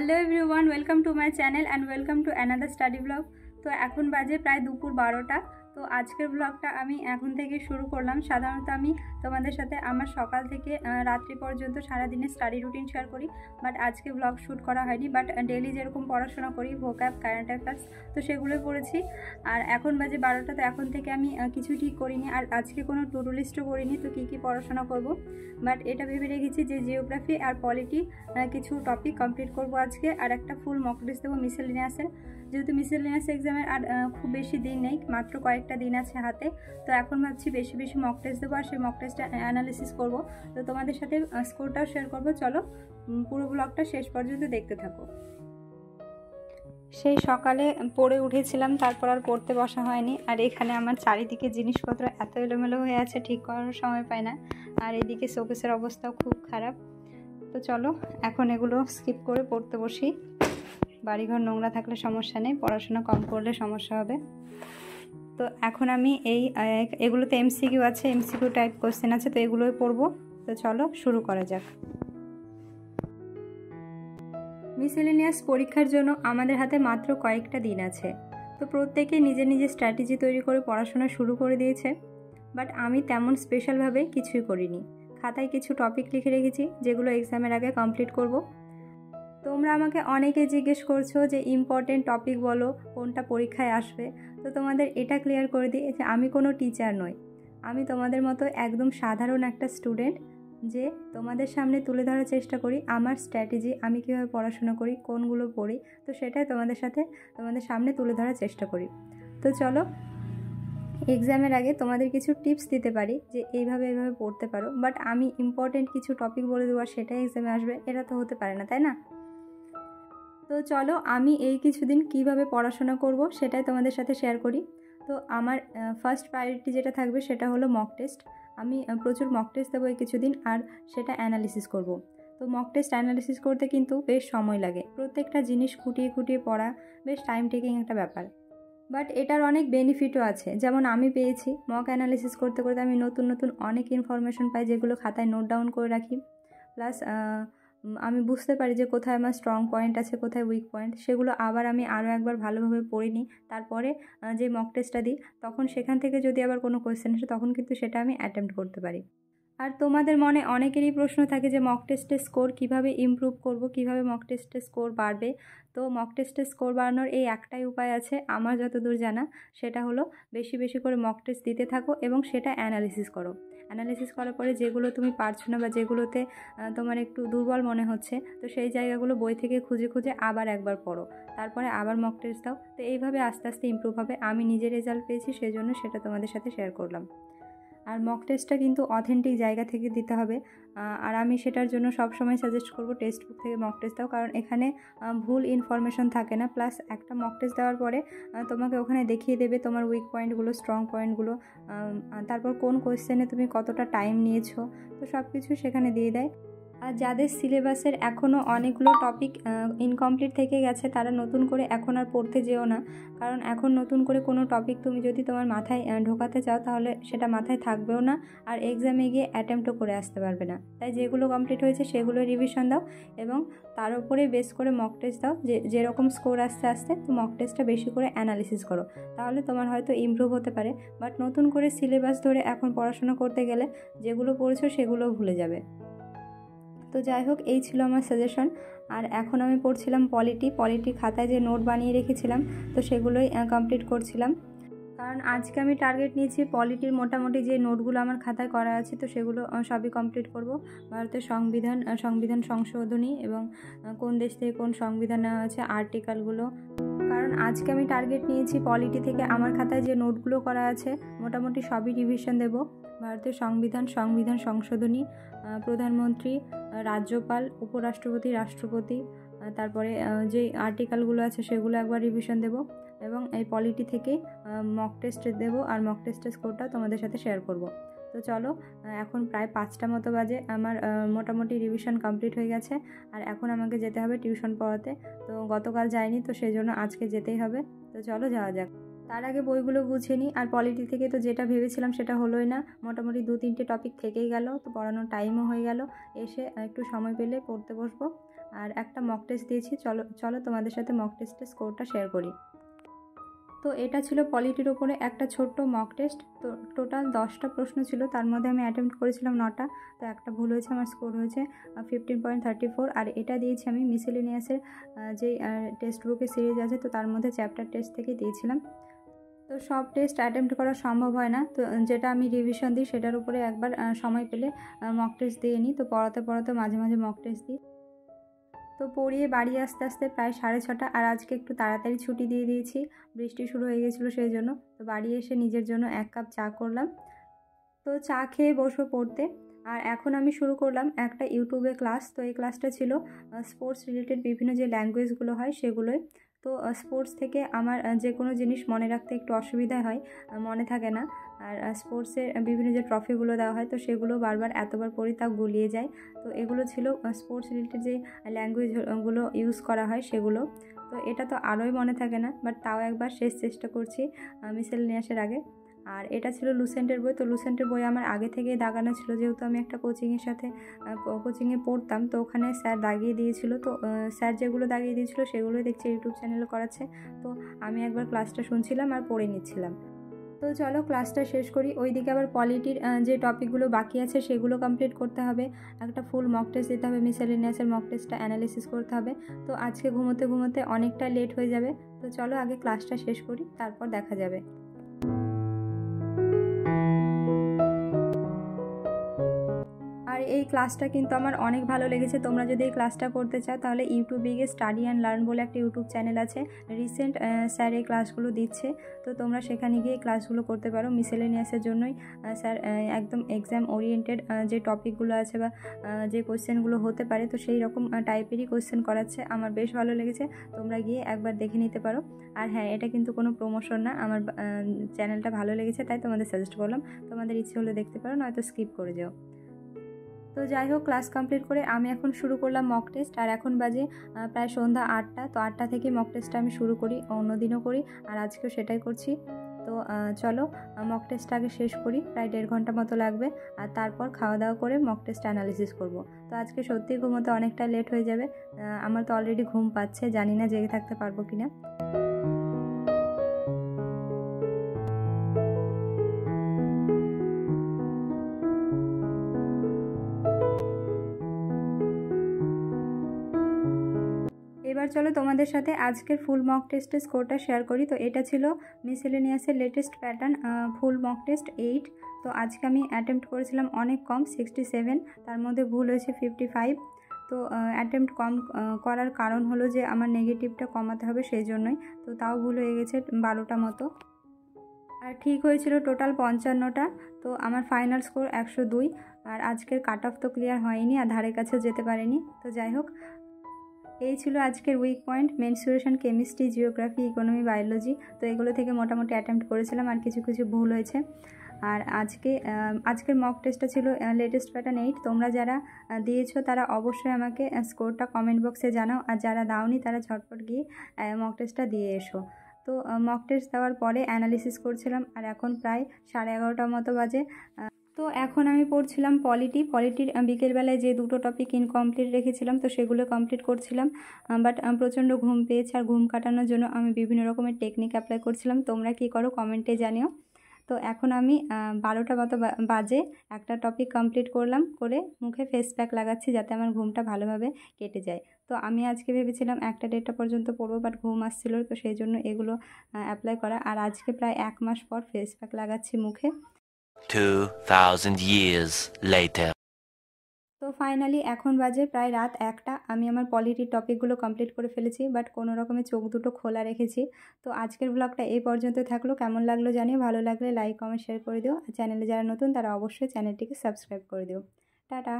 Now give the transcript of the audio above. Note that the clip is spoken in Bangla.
Hello everyone, welcome to my channel and welcome to another study blog. तो এখন বাজে প্রায় দুপুর 12টা। তো আজকের ব্লগটা আমি এখন থেকে শুরু করলাম। সাধারণত আমি তোমাদের সাথে আমার সকাল থেকে রাত্রি পর্যন্ত সারা দিনের স্টাডি রুটিন শেয়ার করি, বাট আজকে ব্লগ শ্যুট করা হয়নি। বাট ডেইলি যেরকম পড়াশোনা করি, ভোকাব, কারেন্ট অ্যাফেয়ার্স, তো সেগুলোই পড়েছি। আর এখন বাজে 12টা, তো এখন থেকে আমি কিছু ঠিক করিনি, আর আজকে কোনো টু ডু লিস্টও করিনি তো কী পড়াশোনা করব। বাট এটা ভেবে রেখেছি যে জিওগ্রাফি আর পলিটি কিছু টপিক কমপ্লিট করব আজকে, আর একটা ফুল মক টেস্ট দেবো মিসেলিনিয়াসের। যেহেতু মিসেলিনিয়াস এক্সামের আর খুব বেশি দিন নেই, মাত্র কয়েকটা দিন আছে হাতে, তো এখন ভাবছি বেশি বেশি মক টেস্ট দেবো আর সেই মক টেস্টটা অ্যানালিসিস করব। তো তোমাদের সাথে স্কোরটাও শেয়ার করব। চলো পুরো ব্লগটা শেষ পর্যন্ত দেখতে থাকো। সেই সকালে পড়ে উঠেছিলাম, তারপর আর পড়তে বসা হয়নি। আর এখানে আমার চারিদিকে জিনিসপত্র এত এলোমেলো হয়ে আছে, ঠিক করার সময় পাই না। আর এদিকে শোকেসের অবস্থাও খুব খারাপ। তো চলো এখন এগুলো স্কিপ করে পড়তে বসি। বাড়িঘর নোংরা থাকলে সমস্যা নেই, পড়াশোনা কম করলে সমস্যা হবে। তো এখন আমি এগুলোতে এমসিকিউ আছে, এমসিকিউ টাইপ কোশ্চেন আছে, তো এগুলোই পড়বো। তো চলো শুরু করা যাক। মিসেলিনিয়াস পরীক্ষার জন্য আমাদের হাতে মাত্র কয়েকটা দিন আছে। তো প্রত্যেকে নিজের নিজের স্ট্র্যাটেজি তৈরি করে পড়াশোনা শুরু করে দিয়েছে, বাট আমি তেমন স্পেশালভাবে কিছুই করিনি। খাতায় কিছু টপিক লিখে রেখেছি যেগুলো এক্সামের আগে কমপ্লিট করব। তোমরা আমাকে অনেকে জিজ্ঞেস করছো যে ইম্পর্টেন্ট টপিক বলো, কোনটা পরীক্ষায় আসবে। তো তোমাদের এটা ক্লিয়ার করে দিই যে আমি কোনো টিচার নই, আমি তোমাদের মতো একদম সাধারণ একটা স্টুডেন্ট, যে তোমাদের সামনে তুলে ধরার চেষ্টা করি আমার স্ট্র্যাটেজি, আমি কীভাবে পড়াশোনা করি, কোনগুলো পড়ি, তো সেটাই তোমাদের সামনে তুলে ধরার চেষ্টা করি। তো চলো এক্সামের আগে তোমাদের কিছু টিপস দিতে পারি যে এইভাবে পড়তে পারো, বাট আমি ইম্পর্টেন্ট কিছু টপিক বলে দেবো আর সেটাই এক্সামে আসবে, এটা তো হতে পারে না, তাই না? তো চলো আমি এই কিছুদিন কিভাবে পড়াশোনা করব সেটাই তোমাদের সাথে শেয়ার করি। তো আমার ফার্স্ট প্রায়োরিটি যেটা থাকবে সেটা হলো মক টেস্ট। আমি প্রচুর মক টেস্ট দেবো এই কিছুদিন, আর সেটা অ্যানালিসিস করব। তো মক টেস্ট অ্যানালিসিস করতে কিন্তু বেশ সময় লাগে, প্রত্যেকটা জিনিস খুঁটিয়ে খুঁটিয়ে পড়া বেশ টাইম টেকিং একটা ব্যাপার। বাট এটার অনেক বেনিফিটও আছে, যেমন আমি পেয়েছি মক অ্যানালিসিস করতে করতে আমি নতুন নতুন অনেক ইনফরমেশন পাই, যেগুলো খাতায় নোট ডাউন করে রাখি। প্লাস আমি বুঝতে পারি যে কোথায় আমার স্ট্রং পয়েন্ট আছে, কোথায় উইক পয়েন্ট, সেগুলো আবার আমি আরও একবার ভালোভাবে পড়ে নিই। তারপরে যে মক টেস্টটা দিই, তখন সেখান থেকে যদি আবার কোনো কোয়েশ্চেন আসে তখন কিন্তু সেটা আমি অ্যাটেম্প্ট করতে পারি। আর তোমাদের মনে অনেকেরই প্রশ্ন থাকে যে মক টেস্টের স্কোর কীভাবে ইমপ্রুভ করব, কীভাবে মক টেস্টের স্কোর বাড়বে। তো মক টেস্টের স্কোর বাড়ানোর এই একটাই উপায় আছে আমার যতদূর জানা, সেটা হলো বেশি বেশি করে মক টেস্ট দিতে থাকো এবং সেটা অ্যানালিসিস করো। অ্যানালিসিস করার পরে যেগুলো তুমি পারছো না বা যেগুলোতে তোমার একটু দুর্বল মনে হচ্ছে, তো সেই জায়গাগুলো বই থেকে খুঁজে খুঁজে আবার একবার পড়ো, তারপরে আবার মক টেস্ট দাও। তো এইভাবে আস্তে আস্তে ইমপ্রুভ হবে। আমি নিজে রেজাল্ট পেয়েছি, সেই জন্য সেটা তোমাদের সাথে শেয়ার করলাম। আর মক টেস্টটা কিন্তু অথেন্টিক জায়গা থেকে দিতে হবে, আর আমি সেটার জন্য সবসময় সাজেস্ট করব টেক্সট বুক থেকে মক টেস্ট দাও, কারণ এখানে ভুল ইনফরমেশন থাকে না। প্লাস একটা মক টেস্ট দেওয়ার পরে তোমাকে ওখানে দেখিয়ে দেবে তোমার উইক পয়েন্টগুলো, স্ট্রং পয়েন্টগুলো, তারপর কোন কোয়েশ্চেনে তুমি কতটা টাইম নিয়েছো, তো সব কিছু সেখানে দিয়ে দেয়। আর যাদের সিলেবাসের এখনও অনেকগুলো টপিক ইনকমপ্লিট থেকে গেছে, তারা নতুন করে এখন আর পড়তে যেও না, কারণ এখন নতুন করে কোনো টপিক তুমি যদি তোমার মাথায় ঢোকাতে চাও তাহলে সেটা মাথায় থাকবেও না, আর এক্সামে গিয়ে অ্যাটেম্প্টও করে আসতে পারবে না। তাই যেগুলো কমপ্লিট হয়েছে সেগুলো রিভিশন দাও এবং তার উপরে বেস করে মক টেস্ট দাও। যেরকম স্কোর আস্তে আস্তে তো মক টেস্টটা বেশি করে অ্যানালিসিস করো, তাহলে তোমার হয়তো ইমপ্রুভ হতে পারে। বাট নতুন করে সিলেবাস ধরে এখন পড়াশোনা করতে গেলে যেগুলো পড়েছো সেগুলোও ভুলে যাবে। তো যাই হোক, এই ছিল আমার সাজেশন। আর এখন আমি পড়ছিলাম পলিটি খাতায় যে নোট বানিয়ে রেখেছিলাম, তো সেগুলোই কমপ্লিট করছিলাম। কারণ আজকে আমি টার্গেট নিয়েছি পলিটির মোটামুটি যে নোটগুলো আমার খাতায় করা আছে, তো সেগুলো সবই কমপ্লিট করব। ভারতের সংবিধান সংশোধনী এবং কোন দেশ থেকে কোন সংবিধান নেওয়া আছে, আর্টিকেলগুলো। কারণ আজকে আমি টার্গেট নিয়েছি পলিটি থেকে আমার খাতায় যে নোটগুলো করা আছে মোটামুটি সবই রিভিশন দেব। ভারতের সংবিধান সংশোধনী, প্রধানমন্ত্রী, রাজ্যপাল, উপরাষ্ট্রপতি, রাষ্ট্রপতি, তারপরে যে আর্টিকেলগুলো আছে সেগুলো একবার রিভিশন দেব, এবং এই পলিটি থেকে মক টেস্ট দেব, আর মক টেস্টের স্কোরটা তোমাদের সাথে শেয়ার করব। তো চলো এখন প্রায় 5টা মতো বাজে, আমার মোটামুটি রিভিশন কমপ্লিট হয়ে গেছে। আর এখন আমাকে যেতে হবে টিউশন পড়াতে। তো গতকাল যাইনি, তো সেই জন্য আজকে যেতেই হবে। তো চলো যাওয়া যাক। তার আগে বইগুলো গুছিয়ে নিই। আর পলিটি থেকে তো যেটা ভেবেছিলাম সেটা হলোই না, মোটামুটি 2-3টে টপিক থেকেই গেল, তো পড়ানোর টাইমও হয়ে গেল। এসে একটু সময় পেলে পড়তে বসবো। আর একটা মক টেস্ট দিয়েছি। চলো চলো তোমাদের সাথে মক টেস্টের স্কোরটা শেয়ার করি। তো এটা ছিল পলিটির ওপরে একটা ছোট্ট মক টেস্ট। তো টোটাল 10টা প্রশ্ন ছিল, তার মধ্যে আমি অ্যাটেম্প্ট করেছিলাম 9টা। তো একটা ভুল হয়েছে, আমার স্কোর হয়েছে 15.34। আর এটা দিয়েছি আমি মিসেলেনিয়াসের যে টেক্সট বুকের সিরিজ আছে, তো তার মধ্যে চ্যাপ্টার টেস্ট থেকে দিয়েছিলাম। তো সব টেস্ট অ্যাটেম্প্ট করা সম্ভব হয় না, তো যেটা আমি রিভিশন দিই সেটার উপরে একবার সময় পেলে মক টেস্ট দিয়ে নিই। তো পড়াতে পড়াতে মাঝে মাঝে মক টেস্ট দিই। তো পড়িয়ে বাড়ি আস্তে আস্তে প্রায় 6:30। আর আজকে একটু তাড়াতাড়ি ছুটি দিয়ে দিয়েছি, বৃষ্টি শুরু হয়ে গেছিলো সেই জন্য। তো বাড়ি এসে নিজের জন্য 1 কাপ চা করলাম। তো চা খেয়ে বসবো পড়তে। আর এখন আমি শুরু করলাম একটা ইউটিউবে ক্লাস। তো এই ক্লাসটা ছিল স্পোর্টস রিলেটেড বিভিন্ন যে ল্যাঙ্গুয়েজগুলো হয় সেগুলোই। তো স্পোর্টস থেকে আমার যে কোনো জিনিস মনে রাখতে একটু অসুবিধা হয়, মনে থাকে না। আর স্পোর্টসের বিভিন্ন যে ট্রফিগুলো দেওয়া হয়, তো সেগুলো বারবার এতবার পড়ি তাও গুলিয়ে যায়। তো এগুলো ছিল স্পোর্টস রিলেটেড যে ল্যাঙ্গুয়েজগুলো ইউজ করা হয় সেগুলো। তো এটা তো আরোই মনে থাকে না, বাট তাও একবার শেষ চেষ্টা করছি মিসেলেনিয়াসের আগে। আর এটা ছিল লুসেন্টের বই। তো লুসেন্টের বই আমার আগে থেকেই দাগানো ছিল, যেহেতু আমি একটা কোচিংয়ে পড়তাম। তো ওখানে স্যার দাগিয়ে দিয়েছিল। তো স্যার যেগুলো দাগিয়ে দিয়েছিল সেগুলোই দেখছি ইউটিউব চ্যানেলে করাচ্ছে। তো আমি একবার ক্লাসটা শুনছিলাম আর পড়ে নিচ্ছিলাম। তো চলো ক্লাসটা শেষ করি। ওইদিকে আবার পলিটির যে টপিকগুলো বাকি আছে সেগুলো কমপ্লিট করতে হবে। একটা ফুল মক টেস্ট দিতে হবে, মিসেলেনিয়াসের মক টেস্টটা অ্যানালিসিস করতে হবে। তো আজকে ঘুমোতে ঘুমোতে অনেকটা লেট হয়ে যাবে। তো চলো আগে ক্লাসটা শেষ করি, তারপর দেখা যাবে। আর এই ক্লাসটা কিন্তু আমার অনেক ভালো লেগেছে। তোমরা যদি এই ক্লাসটা করতে চাও তাহলে ইউটিউবে গিয়ে স্টাডি অ্যান্ড লার্ন বলে একটা ইউটিউব চ্যানেল আছে, রিসেন্ট স্যার এই ক্লাসগুলো দিচ্ছে। তো তোমরা সেখানে গিয়ে ক্লাসগুলো করতে পারো। মিসেলেনিয়াসের জন্যই স্যার একদম এক্সাম ওরিয়েন্টেড যে টপিকগুলো আছে বা যে কোয়েশ্চেনগুলো হতে পারে, তো সেই রকম টাইপেরই কোয়েশ্চেন করাচ্ছে। আমার বেশ ভালো লেগেছে, তোমরা গিয়ে একবার দেখে নিতে পারো। আর হ্যাঁ, এটা কিন্তু কোনো প্রমোশন না, আমার চ্যানেলটা ভালো লেগেছে তাই তোমাদের সাজেস্ট করলাম। তোমাদের ইচ্ছে হলে দেখতে পারো, নয়তো স্কিপ করে যাও। তো যাই হোক, ক্লাস কমপ্লিট করে আমি এখন শুরু করলাম মক টেস্ট। আর এখন বাজে প্রায় সন্ধ্যা 8টা। তো 8টা থেকে মক টেস্টটা আমি শুরু করি, অন্যদিনও করি আর আজকেও সেটাই করছি। তো চলো মক টেস্টটা আগে শেষ করি, প্রায় 1.5 ঘন্টা মতো লাগবে। আর তারপর খাওয়া দাওয়া করে মক টেস্ট অ্যানালিসিস করব। তো আজকে সত্যিই ঘুমোতে অনেকটা লেট হয়ে যাবে। আমার তো অলরেডি ঘুম পাচ্ছে, জানি না জেগে থাকতে পারবো কিনা। এবার চলো তোমাদের সাথে আজকের ফুল মক টেস্টের স্কোরটা শেয়ার করি। তো এটা ছিল মিসেলেনিয়াসের latest pattern full mock test 8। তো আজকে আমি অ্যাটেম্প্ট করেছিলাম অনেক কম, 67। তার মধ্যে ভুল হয়েছে 55। তো অ্যাটেম্প্ট কম করার কারণ হলো যে আমার নেগেটিভটা কমাতে হবে, সেই জন্যই। তো তাও ভুল হয়ে গেছে 12টা মতো। আর ঠিক হয়েছিল টোটাল 55টা। তো আমার ফাইনাল স্কোর 102। আর আজকের কাট অফ তো ক্লিয়ার হয়নি, আর ধারে কাছেও যেতে পারেনি। তো যাই হোক, এই ছিল আজকের weak point, menstruation, chemistry, geography, economy, biology. তো এগুলো থেকে মোটামুটি অ্যাটেম্প্ট করেছিলাম, আর কিছু কিছু ভুল হয়েছে। আর আজকের মক টেস্টটা ছিল লেটেস্ট প্যাটার্ন 8। তোমরা যারা দিয়েছো তারা অবশ্যই আমাকে স্কোরটা কমেন্ট বক্সে জানাও, আর যারা দাওনি তারা ঝটপট গিয়ে মক টেস্টটা দিয়ে এসো। তো মক টেস্ট দেওয়ার পরে অ্যানালিসিস করছিলাম, আর এখন প্রায় 11:30 মতো বাজে। তো এখন আমি পড়ছিলাম পলিটির বিকেলবেলায় যে 2টো টপিক ইনকমপ্লিট রেখেছিলাম, তো সেগুলো কমপ্লিট করছিলাম। বাট প্রচণ্ড ঘুম পেয়েছে, আর ঘুম কাটানোর জন্য আমি বিভিন্ন রকমের টেকনিক অ্যাপ্লাই করছিলাম। তোমরা কি করো কমেন্টে জানিও। তো এখন আমি 12টা মতো বাজে একটা টপিক কমপ্লিট করলাম, করে মুখে ফেস প্যাক লাগাচ্ছি যাতে আমার ঘুমটা ভালোভাবে কেটে যায়। তো আমি আজকে ভেবেছিলাম 1টা-1:30টা পর্যন্ত পড়বো, বাট ঘুম আসছিল, তো সেই জন্য এগুলো অ্যাপ্লাই করা। আর আজকে প্রায় 1 মাস পর ফেস প্যাক লাগাচ্ছি মুখে। 2000 years later. তো ফাইনালি এখন বাজে প্রায় রাত 1টা। আমি আমার পলিটির টপিকগুলো কমপ্লিট করে ফেলেছি, বাট কোনো রকমে চোখ দুটো খোলা রেখেছি। তো আজকের ব্লগটা এই পর্যন্ত থাকলো। কেমন লাগলো জানিও, ভালো লাগলে লাইক কমেন্ট শেয়ার করে দিও। আর চ্যানেলে যারা নতুন তারা অবশ্যই চ্যানেলটিকে সাবস্ক্রাইব করে দিও। টাটা।